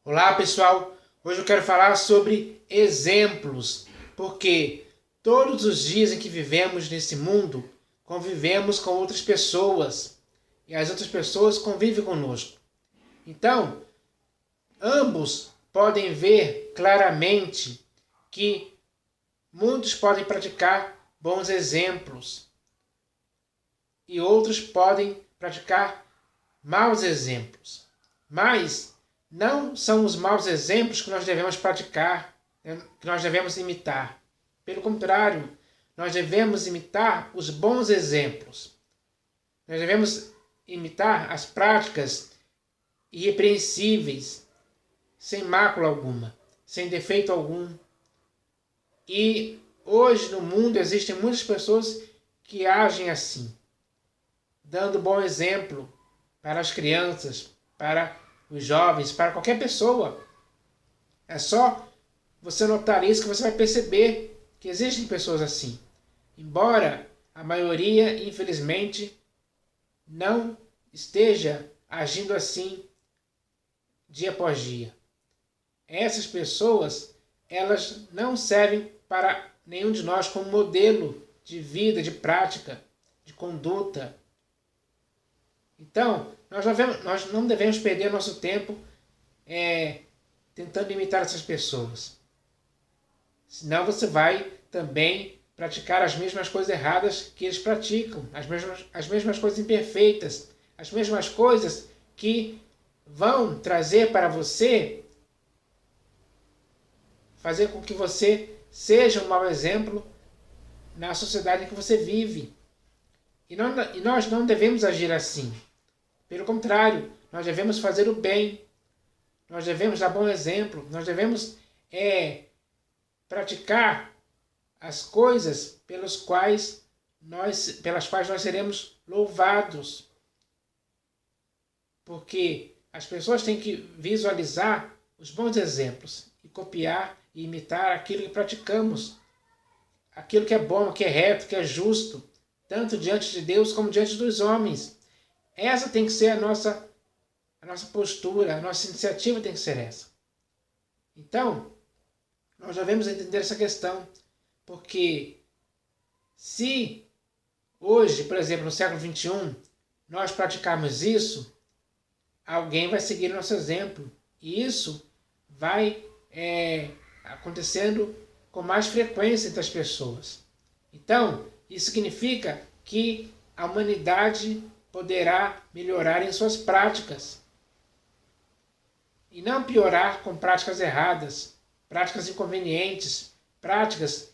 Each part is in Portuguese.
Olá pessoal, hoje eu quero falar sobre exemplos, porque todos os dias em que vivemos nesse mundo, convivemos com outras pessoas e as outras pessoas convivem conosco. Então, ambos podem ver claramente que muitos podem praticar bons exemplos e outros podem praticar maus exemplos. Mas não são os maus exemplos que nós devemos praticar, que nós devemos imitar. Pelo contrário, nós devemos imitar os bons exemplos. Nós devemos imitar as práticas irrepreensíveis, sem mácula alguma, sem defeito algum. E hoje no mundo existem muitas pessoas que agem assim, dando bom exemplo para as crianças, para os jovens, para qualquer pessoa. É só você notar isso que você vai perceber que existem pessoas assim. Embora a maioria, infelizmente, não esteja agindo assim dia após dia. Essas pessoas, elas não servem para nenhum de nós como modelo de vida, de prática, de conduta. Então, nós não devemos perder nosso tempo tentando imitar essas pessoas. Senão você vai também praticar as mesmas coisas erradas que eles praticam, as mesmas coisas imperfeitas, as mesmas coisas que vão trazer para você, fazer com que você seja um mau exemplo na sociedade em que você vive. E nós não devemos agir assim. Pelo contrário, nós devemos fazer o bem, nós devemos dar bom exemplo, nós devemos praticar as coisas pelas quais nós seremos louvados. Porque as pessoas têm que visualizar os bons exemplos e copiar e imitar aquilo que praticamos, aquilo que é bom, que é reto, que é justo, tanto diante de Deus como diante dos homens. Essa tem que ser a nossa postura, a nossa iniciativa tem que ser essa. Então, nós devemos entender essa questão, porque se hoje, por exemplo, no século XXI, nós praticarmos isso, alguém vai seguir nosso exemplo. E isso vai acontecendo com mais frequência entre as pessoas. Então, isso significa que a humanidade poderá melhorar em suas práticas e não piorar com práticas erradas, práticas inconvenientes, práticas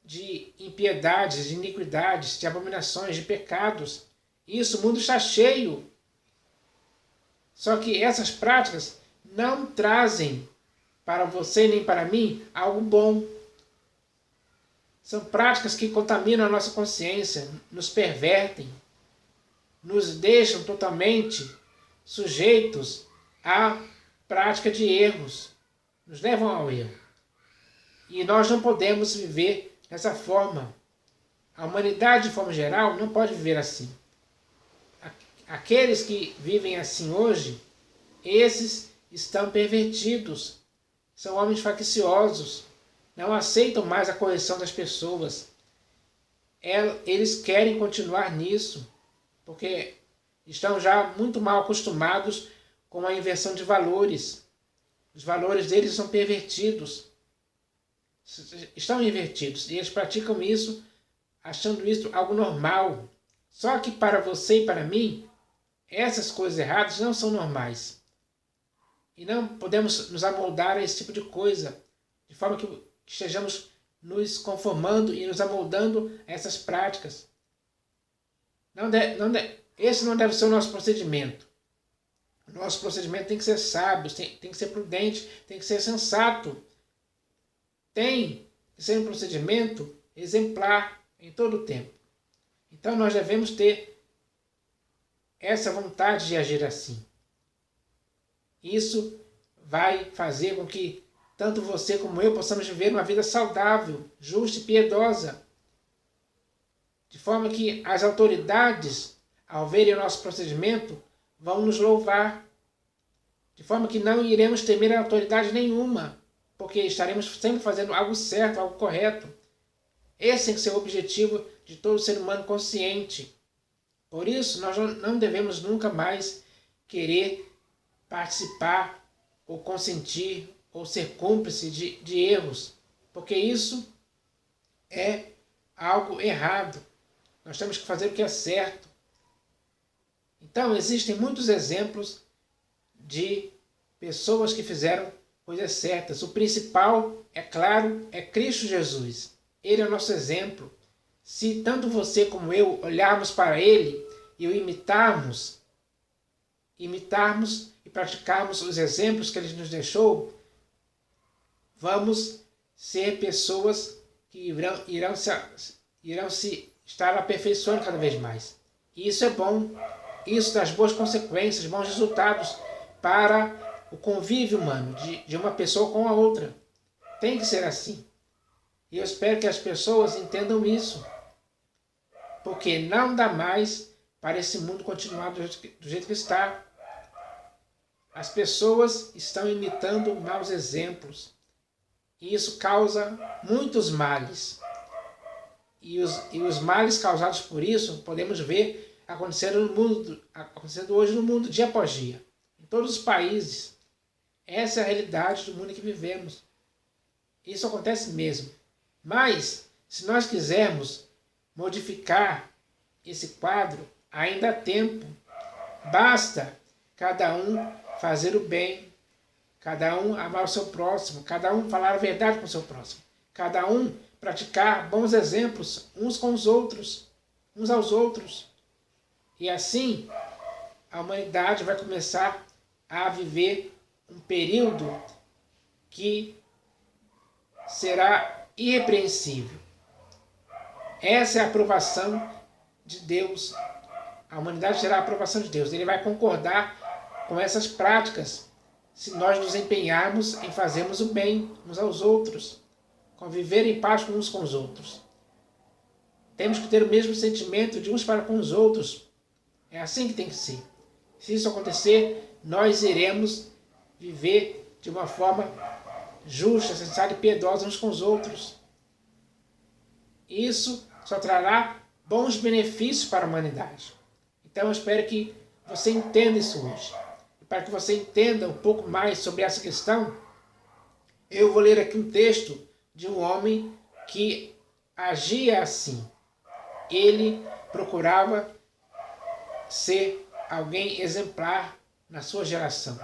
de impiedades, de iniquidades, de abominações, de pecados. Isso, o mundo está cheio. Só que essas práticas não trazem para você nem para mim algo bom. São práticas que contaminam a nossa consciência, nos pervertem, nos deixam totalmente sujeitos à prática de erros, nos levam ao erro. E nós não podemos viver dessa forma. A humanidade, de forma geral, não pode viver assim. Aqueles que vivem assim hoje, esses estão pervertidos, são homens facciosos, não aceitam mais a correção das pessoas. Eles querem continuar nisso, porque estão já muito mal acostumados com a inversão de valores. Os valores deles são pervertidos, estão invertidos, e eles praticam isso achando isso algo normal. Só que para você e para mim, essas coisas erradas não são normais. E não podemos nos amoldar a esse tipo de coisa, de forma que estejamos nos conformando e nos amoldando a essas práticas. Esse não deve ser o nosso procedimento. O nosso procedimento tem que ser sábio, tem que ser prudente, tem que ser sensato. Tem que ser um procedimento exemplar em todo o tempo. Então nós devemos ter essa vontade de agir assim. Isso vai fazer com que tanto você como eu possamos viver uma vida saudável, justa e piedosa. De forma que as autoridades, ao verem o nosso procedimento, vão nos louvar. de forma que não iremos temer a autoridade nenhuma, porque estaremos sempre fazendo algo certo, algo correto. Esse tem que ser o objetivo de todo ser humano consciente. Por isso, nós não devemos nunca mais querer participar ou consentir ou ser cúmplice de erros, porque isso é algo errado. Nós temos que fazer o que é certo. Então, existem muitos exemplos de pessoas que fizeram coisas certas. O principal, é claro, é Cristo Jesus. Ele é o nosso exemplo. Se tanto você como eu olharmos para Ele e o imitarmos e praticarmos os exemplos que Ele nos deixou, vamos ser pessoas que irão se estar aperfeiçoando cada vez mais. E isso é bom. Isso traz boas consequências, bons resultados para o convívio humano de uma pessoa com a outra. Tem que ser assim. E eu espero que as pessoas entendam isso. Porque não dá mais para esse mundo continuar do jeito que está. As pessoas estão imitando maus exemplos. E isso causa muitos males. E os males causados por isso, podemos ver acontecendo hoje no mundo, dia após dia. Em todos os países. Essa é a realidade do mundo em que vivemos. Isso acontece mesmo. Mas, se nós quisermos modificar esse quadro, ainda há tempo. Basta cada um fazer o bem, cada um amar o seu próximo, cada um falar a verdade com o seu próximo, cada um praticar bons exemplos uns com os outros, uns aos outros. E assim, a humanidade vai começar a viver um período que será irrepreensível. Essa é a aprovação de Deus. A humanidade terá a aprovação de Deus. Ele vai concordar com essas práticas se nós nos empenharmos em fazermos o bem uns aos outros, conviver em paz uns com os outros. Temos que ter o mesmo sentimento de uns para com os outros. É assim que tem que ser. Se isso acontecer, nós iremos viver de uma forma justa, sensata e piedosa uns com os outros. Isso só trará bons benefícios para a humanidade. Então eu espero que você entenda isso hoje. E para que você entenda um pouco mais sobre essa questão, eu vou ler aqui um texto de um homem que agia assim. Ele procurava ser alguém exemplar na sua geração.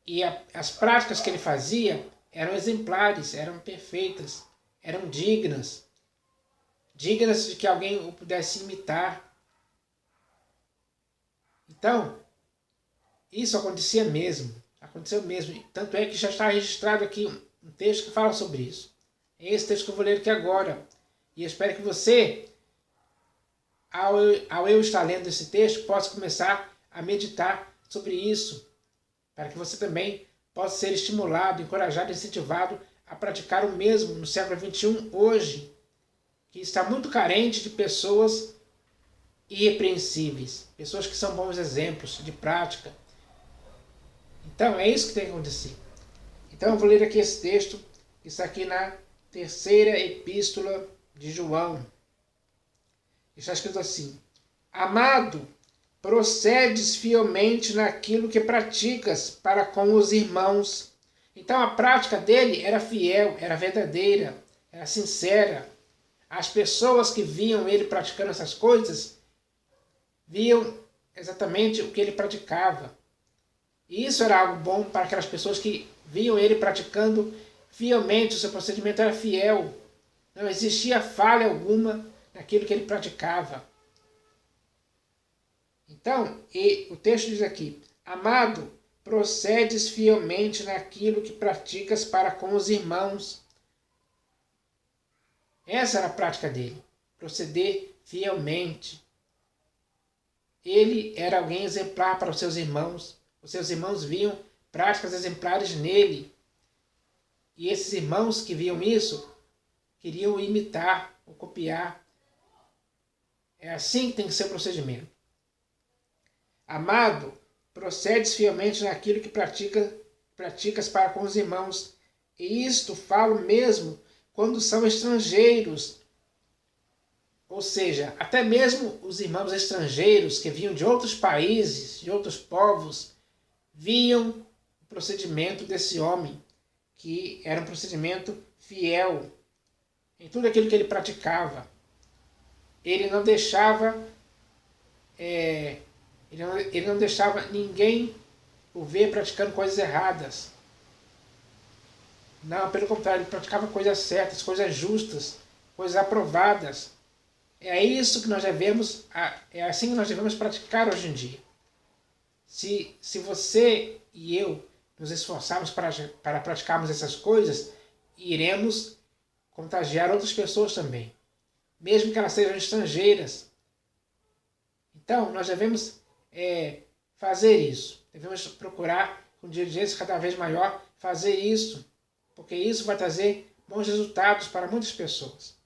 E as práticas que ele fazia eram exemplares, eram perfeitas, eram dignas de que alguém o pudesse imitar. Então, isso acontecia mesmo, aconteceu mesmo. Tanto é que já está registrado aqui um texto que fala sobre isso. É esse texto que eu vou ler aqui agora. E eu espero que você, ao eu estar lendo esse texto, possa começar a meditar sobre isso, para que você também possa ser estimulado, encorajado, incentivado a praticar o mesmo no século XXI, hoje, que está muito carente de pessoas irrepreensíveis, pessoas que são bons exemplos de prática. Então, é isso que tem que acontecer. Então, eu vou ler aqui esse texto, que está aqui na terceira epístola de João. Está escrito assim: Amado, procedes fielmente naquilo que praticas para com os irmãos. Então a prática dele era fiel, era verdadeira, era sincera. As pessoas que viam ele praticando essas coisas, viam exatamente o que ele praticava. E isso era algo bom para aquelas pessoas que viam ele praticando fielmente, o seu procedimento era fiel. Não existia falha alguma naquilo que ele praticava. Então, o texto diz aqui: Amado, procedes fielmente naquilo que praticas para com os irmãos. Essa era a prática dele, proceder fielmente. Ele era alguém exemplar para os seus irmãos. Os seus irmãos viam práticas exemplares nele. E esses irmãos que viam isso, queriam imitar ou copiar. É assim que tem que ser o procedimento. Amado, procedes fielmente naquilo que praticas para com os irmãos. E isto falo mesmo quando são estrangeiros. Ou seja, até mesmo os irmãos estrangeiros que vinham de outros países, de outros povos, viam o procedimento desse homem, que era um procedimento fiel em tudo aquilo que ele praticava. Ele não deixava ele não deixava ninguém o ver praticando coisas erradas. Não, pelo contrário, ele praticava coisas certas, coisas justas, coisas aprovadas. É isso que nós devemos, é assim que nós devemos praticar hoje em dia. Se você e eu nos esforçarmos para praticarmos essas coisas, iremos contagiar outras pessoas também, mesmo que elas sejam estrangeiras. Então, nós devemos fazer isso. Devemos procurar, com diligência cada vez maior, fazer isso, porque isso vai trazer bons resultados para muitas pessoas.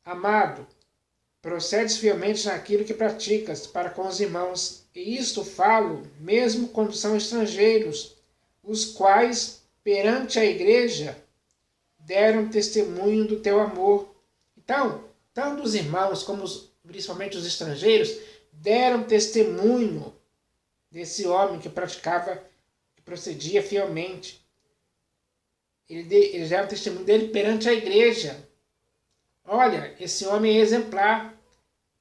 Amado, procedes fielmente naquilo que praticas para com os irmãos, e isto falo mesmo quando são estrangeiros, os quais, perante a igreja, deram testemunho do teu amor. Então, tanto os irmãos como principalmente os estrangeiros deram testemunho desse homem que praticava, que procedia fielmente. Eles deram testemunho dele perante a igreja. Olha, esse homem é exemplar.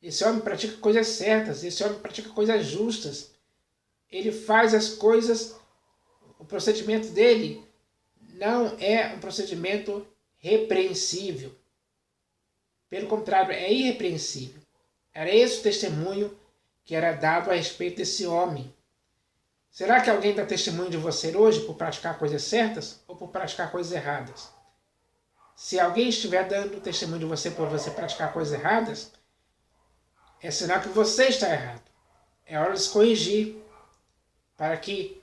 Esse homem pratica coisas certas. Esse homem pratica coisas justas. Ele faz as coisas. O procedimento dele não é um procedimento repreensível. Pelo contrário, é irrepreensível. Era esse o testemunho que era dado a respeito desse homem. Será que alguém dá testemunho de você hoje por praticar coisas certas ou por praticar coisas erradas? Se alguém estiver dando testemunho de você por você praticar coisas erradas, é sinal que você está errado. É hora de se corrigir para que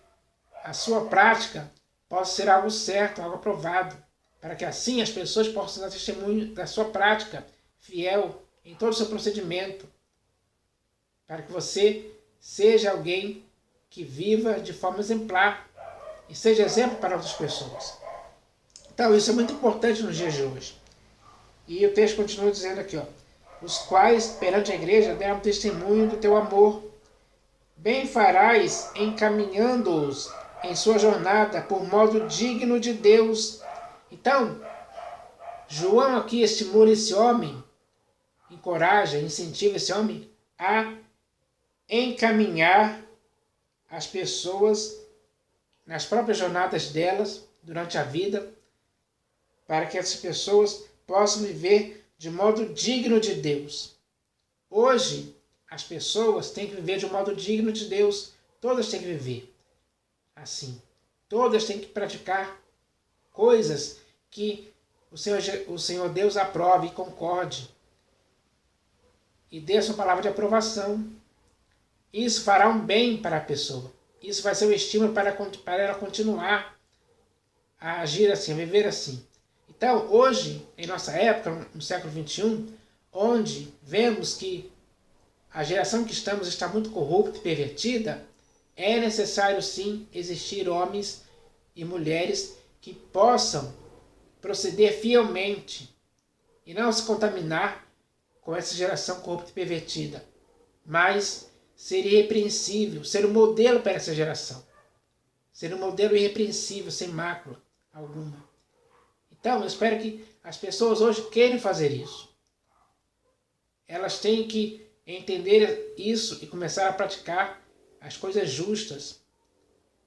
a sua prática possa ser algo certo, algo aprovado, para que assim as pessoas possam dar testemunho da sua prática fiel em todo o seu procedimento, para que você seja alguém que viva de forma exemplar e seja exemplo para outras pessoas. Então, isso é muito importante nos dias de hoje. E o texto continua dizendo aqui, os quais, perante a igreja, deram testemunho do teu amor. Bem farás encaminhando-os em sua jornada por modo digno de Deus. Então, João aqui estimula esse homem, encoraja, incentiva esse homem a encaminhar as pessoas nas próprias jornadas delas durante a vida, para que essas pessoas possam viver de modo digno de Deus. Hoje, as pessoas têm que viver de um modo digno de Deus. Todas têm que viver assim. Todas têm que praticar coisas que o Senhor Deus aprove e concorde. E dê a sua palavra de aprovação. Isso fará um bem para a pessoa. Isso vai ser um estímulo para ela continuar a agir assim, a viver assim. Então, hoje, em nossa época, no século XXI, onde vemos que a geração que estamos está muito corrupta e pervertida, é necessário sim existir homens e mulheres que possam proceder fielmente e não se contaminar com essa geração corrupta e pervertida, mas ser irrepreensível, ser um modelo para essa geração, ser um modelo irrepreensível, sem mácula alguma. Então, eu espero que as pessoas hoje queiram fazer isso. Elas têm que entender isso e começar a praticar as coisas justas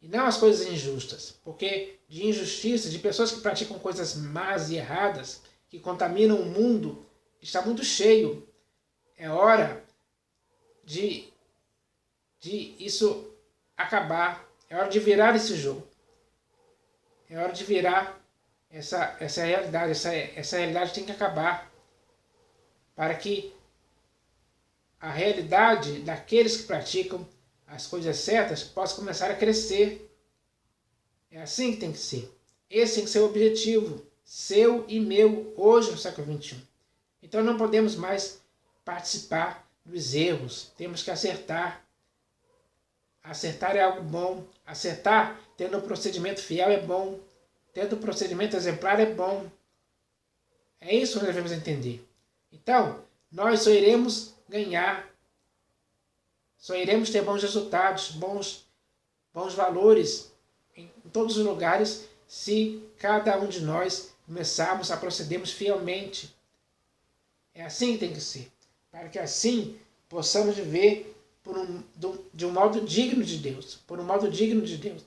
e não as coisas injustas, porque de injustiça, de pessoas que praticam coisas más e erradas, que contaminam o mundo, está muito cheio. É hora de isso acabar. É hora de virar esse jogo. É hora de virar essa realidade. Essa realidade tem que acabar para que a realidade daqueles que praticam as coisas certas possa começar a crescer. É assim que tem que ser. Esse tem que ser o objetivo seu e meu hoje no século XXI. Então não podemos mais participar dos erros. Temos que acertar. Acertar é algo bom. Acertar tendo um procedimento fiel é bom. Tendo um procedimento exemplar é bom. É isso que nós devemos entender. Então, nós só iremos ganhar, só iremos ter bons resultados, bons valores em todos os lugares, se cada um de nós começarmos a procedermos fielmente. É assim que tem que ser, para que assim possamos viver de um modo digno de Deus, por um modo digno de Deus.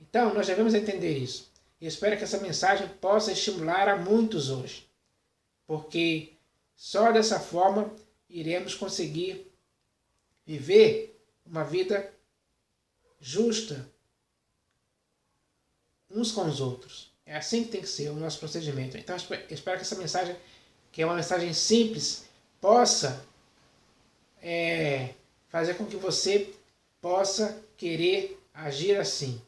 Então, nós devemos entender isso. E espero que essa mensagem possa estimular a muitos hoje, porque só dessa forma iremos conseguir viver uma vida justa uns com os outros. É assim que tem que ser o nosso procedimento. Então, eu espero que essa mensagem, que é uma mensagem simples, possa fazer com que você possa querer agir assim,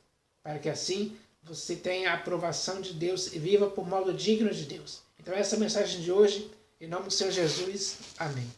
para que assim você tenha a aprovação de Deus e viva por modo digno de Deus. Então essa é a mensagem de hoje, em nome do Senhor Jesus. Amém.